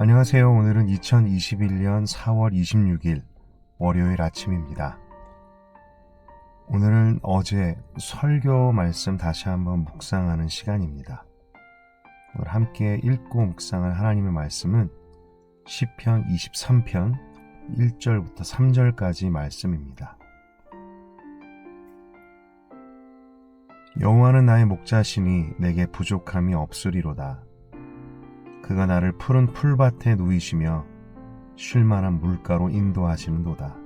안녕하세요. 오늘은 2021년 4월 26일 월요일 아침입니다. 오늘은 어제 설교 말씀 다시 한번 묵상하는 시간입니다. 오늘 함께 읽고 묵상할 하나님의 말씀은 시편 23편 1절부터 3절까지 말씀입니다. 여호와는 나의 목자시니 내게 부족함이 없으리로다. 그가 나를 푸른 풀밭에 누이시며 쉴만한 물가로 인도하시는도다.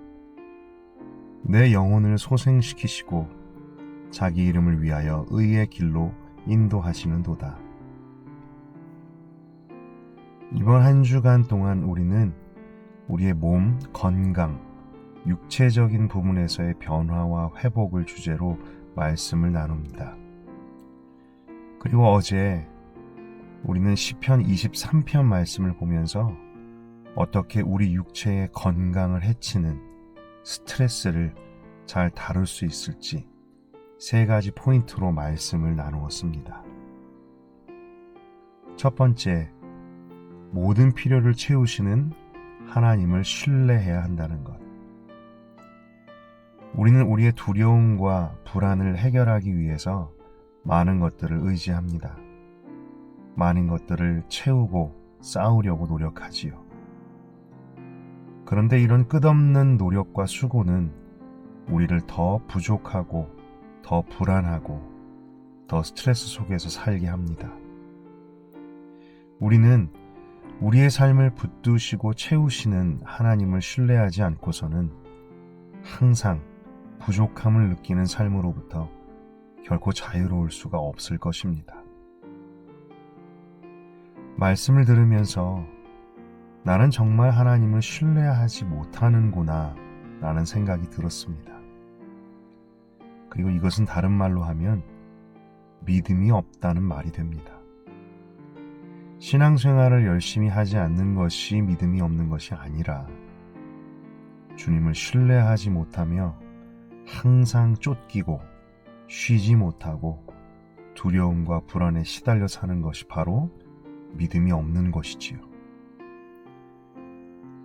내 영혼을 소생시키시고 자기 이름을 위하여 의의 길로 인도하시는도다. 이번 한 주간 동안 우리는 우리의 몸, 건강, 육체적인 부분에서의 변화와 회복을 주제로 말씀을 나눕니다. 그리고 어제 우리는 시편 23편 말씀을 보면서 어떻게 우리 육체의 건강을 해치는 스트레스를 잘 다룰 수 있을지 세 가지 포인트로 말씀을 나누었습니다. 첫 번째, 모든 필요를 채우시는 하나님을 신뢰해야 한다는 것. 우리는 우리의 두려움과 불안을 해결하기 위해서 많은 것들을 의지합니다. 많은 것들을 채우고 쌓으려고 노력하지요. 그런데 이런 끝없는 노력과 수고는 우리를 더 부족하고 더 불안하고 더 스트레스 속에서 살게 합니다. 우리는 우리의 삶을 붙드시고 채우시는 하나님을 신뢰하지 않고서는 항상 부족함을 느끼는 삶으로부터 결코 자유로울 수가 없을 것입니다. 말씀을 들으면서 나는 정말 하나님을 신뢰하지 못하는구나 라는 생각이 들었습니다. 그리고 이것은 다른 말로 하면 믿음이 없다는 말이 됩니다. 신앙생활을 열심히 하지 않는 것이 믿음이 없는 것이 아니라 주님을 신뢰하지 못하며 항상 쫓기고 쉬지 못하고 두려움과 불안에 시달려 사는 것이 바로 믿음이 없는 것이지요.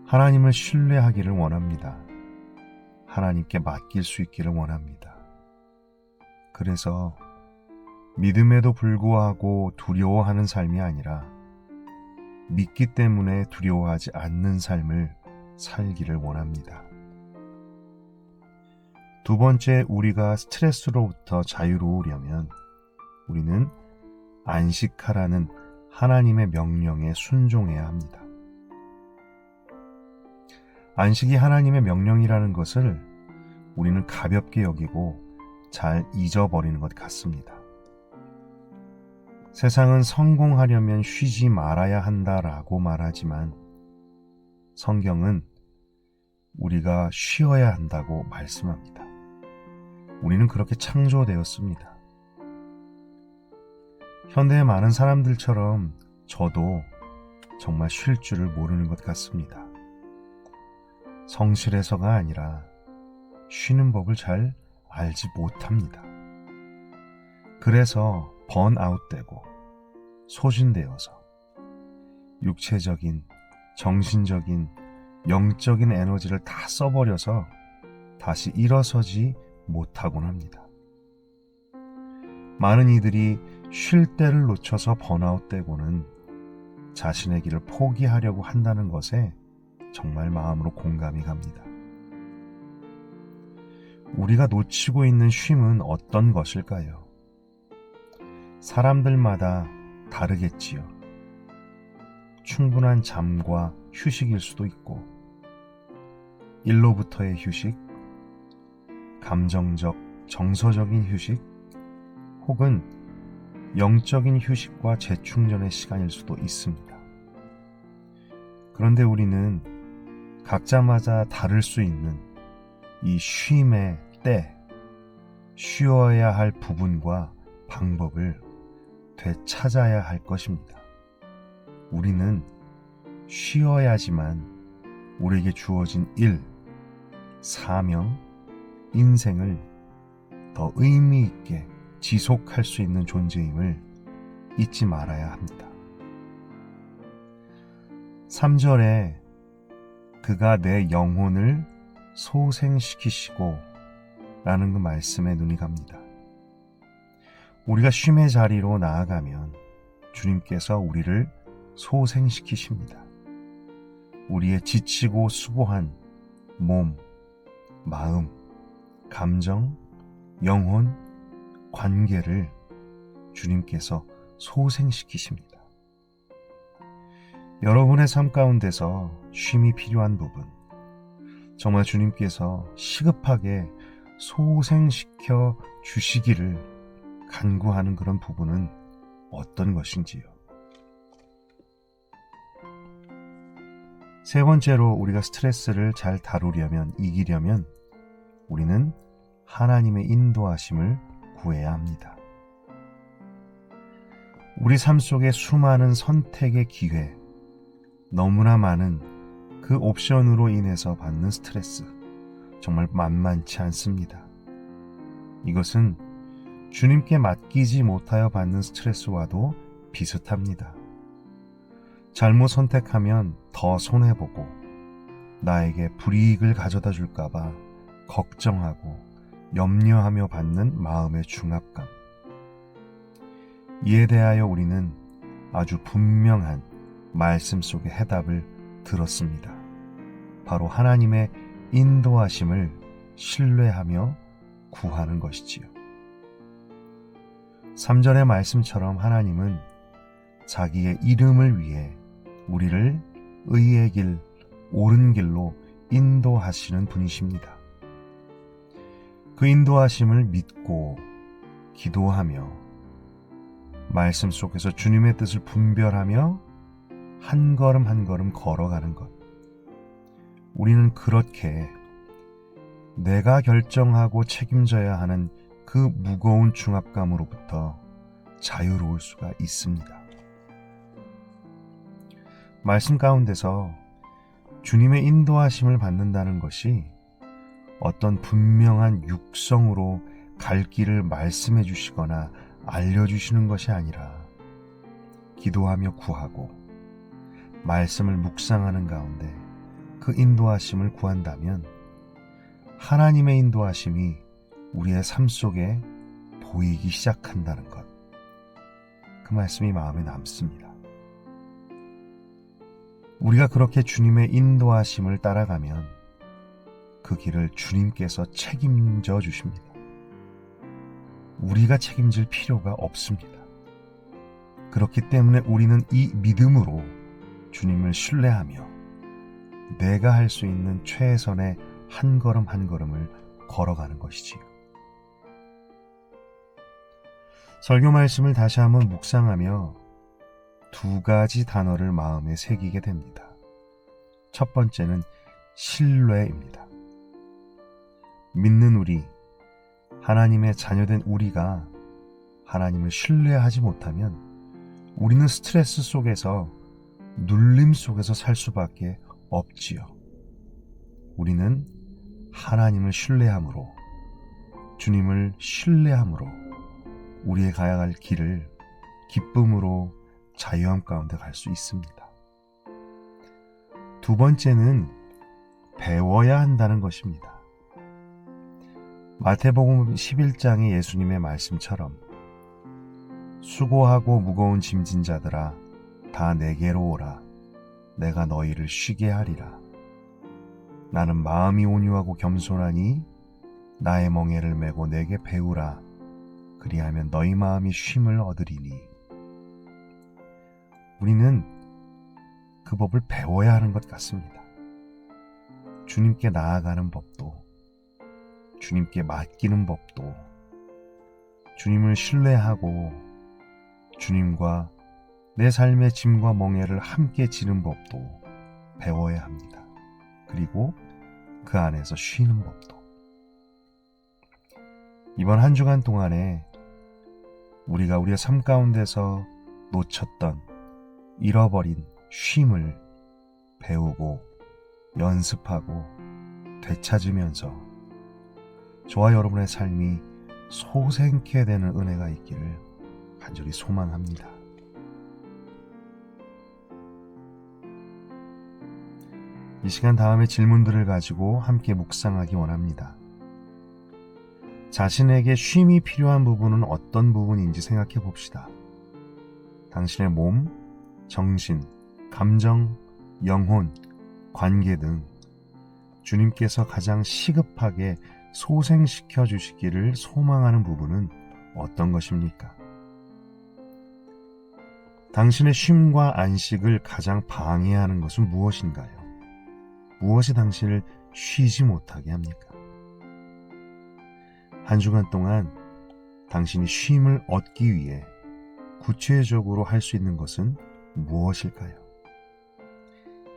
하나님을 신뢰하기를 원합니다. 하나님께 맡길 수 있기를 원합니다. 그래서 믿음에도 불구하고 두려워하는 삶이 아니라 믿기 때문에 두려워하지 않는 삶을 살기를 원합니다. 두 번째, 우리가 스트레스로부터 자유로우려면 우리는 안식하라는 하나님의 명령에 순종해야 합니다. 안식이 하나님의 명령이라는 것을 우리는 가볍게 여기고 잘 잊어버리는 것 같습니다. 세상은 성공하려면 쉬지 말아야 한다라고 말하지만 성경은 우리가 쉬어야 한다고 말씀합니다. 우리는 그렇게 창조되었습니다. 현대의 많은 사람들처럼 저도 정말 쉴 줄을 모르는 것 같습니다. 성실해서가 아니라 쉬는 법을 잘 알지 못합니다. 그래서 번아웃되고 소진되어서 육체적인, 정신적인, 영적인 에너지를 다 써버려서 다시 일어서지 못하곤 합니다. 많은 이들이 쉴 때를 놓쳐서 번아웃되고는 자신의 길을 포기하려고 한다는 것에 정말 마음으로 공감이 갑니다. 우리가 놓치고 있는 쉼은 어떤 것일까요? 사람들마다 다르겠지요. 충분한 잠과 휴식일 수도 있고, 일로부터의 휴식, 감정적, 정서적인 휴식, 혹은 영적인 휴식과 재충전의 시간일 수도 있습니다. 그런데 우리는 각자마다 다를 수 있는 이 쉼의 때, 쉬어야 할 부분과 방법을 되찾아야 할 것입니다. 우리는 쉬어야지만 우리에게 주어진 일, 사명, 인생을 더 의미 있게 지속할 수 있는 존재임을 잊지 말아야 합니다. 3절에 그가 내 영혼을 소생시키시고 라는 그 말씀에 눈이 갑니다. 우리가 쉼의 자리로 나아가면 주님께서 우리를 소생시키십니다. 우리의 지치고 수고한 몸, 마음, 감정, 영혼, 관계를 주님께서 소생시키십니다. 여러분의 삶 가운데서 쉼이 필요한 부분, 정말 주님께서 시급하게 소생시켜 주시기를 간구하는 그런 부분은 어떤 것인지요? 세 번째로 우리가 스트레스를 잘 다루려면, 이기려면 우리는 하나님의 인도하심을 구해야 합니다. 우리 삶 속에 수많은 선택의 기회, 너무나 많은 그 옵션으로 인해서 받는 스트레스, 정말 만만치 않습니다. 이것은 주님께 맡기지 못하여 받는 스트레스와도 비슷합니다. 잘못 선택하면 더 손해보고 나에게 불이익을 가져다 줄까봐 걱정하고 염려하며 받는 마음의 중압감. 이에 대하여 우리는 아주 분명한 말씀 속의 해답을 들었습니다. 바로 하나님의 인도하심을 신뢰하며 구하는 것이지요. 3절의 말씀처럼 하나님은 자기의 이름을 위해 우리를 의의 길, 옳은 길로 인도하시는 분이십니다. 그 인도하심을 믿고 기도하며 말씀 속에서 주님의 뜻을 분별하며 한 걸음 한 걸음 걸어가는 것. 우리는 그렇게 내가 결정하고 책임져야 하는 그 무거운 중압감으로부터 자유로울 수가 있습니다. 말씀 가운데서 주님의 인도하심을 받는다는 것이 어떤 분명한 육성으로 갈 길을 말씀해 주시거나 알려주시는 것이 아니라 기도하며 구하고 말씀을 묵상하는 가운데 그 인도하심을 구한다면 하나님의 인도하심이 우리의 삶 속에 보이기 시작한다는 것. 그 말씀이 마음에 남습니다. 우리가 그렇게 주님의 인도하심을 따라가면 그 길을 주님께서 책임져 주십니다. 우리가 책임질 필요가 없습니다. 그렇기 때문에 우리는 이 믿음으로 주님을 신뢰하며 내가 할 수 있는 최선의 한 걸음 한 걸음을 걸어가는 것이지요. 설교 말씀을 다시 한번 묵상하며 두 가지 단어를 마음에 새기게 됩니다. 첫 번째는 신뢰입니다. 믿는 우리, 하나님의 자녀된 우리가 하나님을 신뢰하지 못하면 우리는 스트레스 속에서 눌림 속에서 살 수밖에 없지요. 우리는 하나님을 신뢰함으로, 주님을 신뢰함으로 우리의 가야 할 길을 기쁨으로 자유함 가운데 갈 수 있습니다. 두 번째는 배워야 한다는 것입니다. 마태복음 11장의 예수님의 말씀처럼 수고하고 무거운 짐진 자들아 다 내게로 오라. 내가 너희를 쉬게 하리라. 나는 마음이 온유하고 겸손하니 나의 멍에를 메고 내게 배우라. 그리하면 너희 마음이 쉼을 얻으리니. 우리는 그 법을 배워야 하는 것 같습니다. 주님께 나아가는 법도, 주님께 맡기는 법도, 주님을 신뢰하고 주님과 내 삶의 짐과 멍에를 함께 지는 법도 배워야 합니다. 그리고 그 안에서 쉬는 법도. 이번 한 주간 동안에 우리가 우리의 삶 가운데서 놓쳤던, 잃어버린 쉼을 배우고 연습하고 되찾으면서 저와 여러분의 삶이 소생케 되는 은혜가 있기를 간절히 소망합니다. 이 시간 다음에 질문들을 가지고 함께 묵상하기 원합니다. 자신에게 쉼이 필요한 부분은 어떤 부분인지 생각해 봅시다. 당신의 몸, 정신, 감정, 영혼, 관계 등 주님께서 가장 시급하게 소생시켜 주시기를 소망하는 부분은 어떤 것입니까? 당신의 쉼과 안식을 가장 방해하는 것은 무엇인가요? 무엇이 당신을 쉬지 못하게 합니까? 한 주간 동안 당신이 쉼을 얻기 위해 구체적으로 할 수 있는 것은 무엇일까요?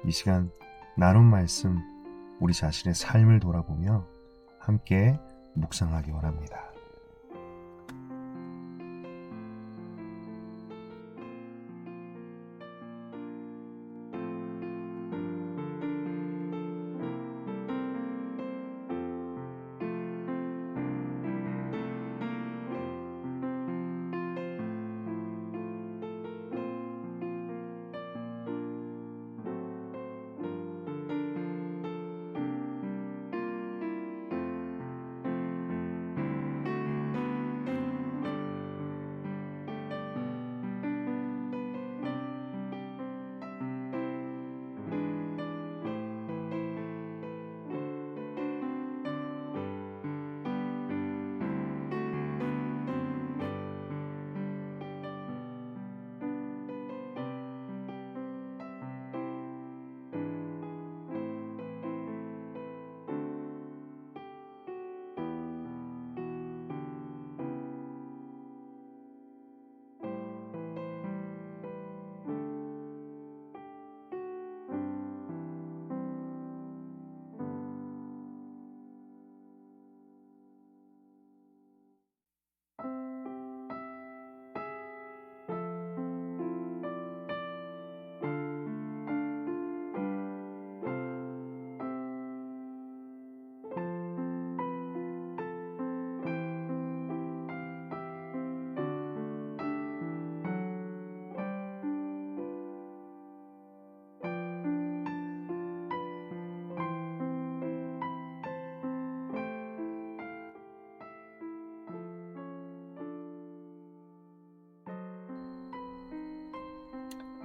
이 시간 나눈 말씀, 우리 자신의 삶을 돌아보며 함께 묵상하기 원합니다.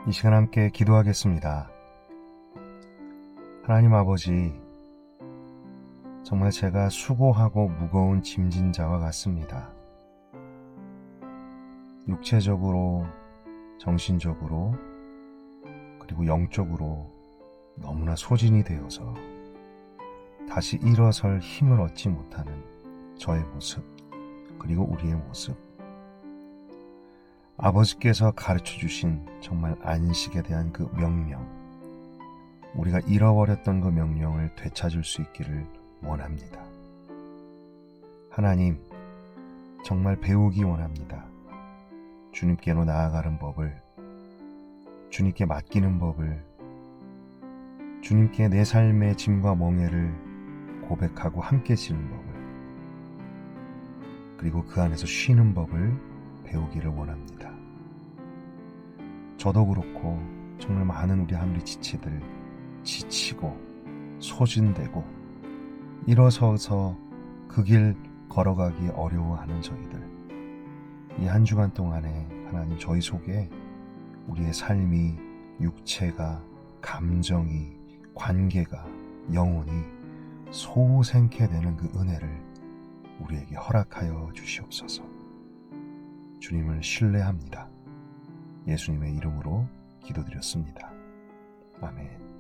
이 시간 함께 기도하겠습니다. 하나님 아버지, 정말 제가 수고하고 무거운 짐진 자와 같습니다. 육체적으로, 정신적으로, 그리고 영적으로 너무나 소진이 되어서 다시 일어설 힘을 얻지 못하는 저의 모습, 그리고 우리의 모습, 아버지께서 가르쳐 주신 정말 안식에 대한 그 명령, 우리가 잃어버렸던 그 명령을 되찾을 수 있기를 원합니다. 하나님, 정말 배우기 원합니다. 주님께로 나아가는 법을, 주님께 맡기는 법을, 주님께 내 삶의 짐과 멍에를 고백하고 함께 지는 법을, 그리고 그 안에서 쉬는 법을 배우기를 원합니다. 저도 그렇고 정말 많은 우리 하늘의 지체들, 지치고 소진되고 일어서서 그 길 걸어가기 어려워하는 저희들, 이 한 주간 동안에 하나님 저희 속에 우리의 삶이, 육체가, 감정이, 관계가, 영혼이 소생케 되는 그 은혜를 우리에게 허락하여 주시옵소서. 주님을 신뢰합니다. 예수님의 이름으로 기도드렸습니다. 아멘.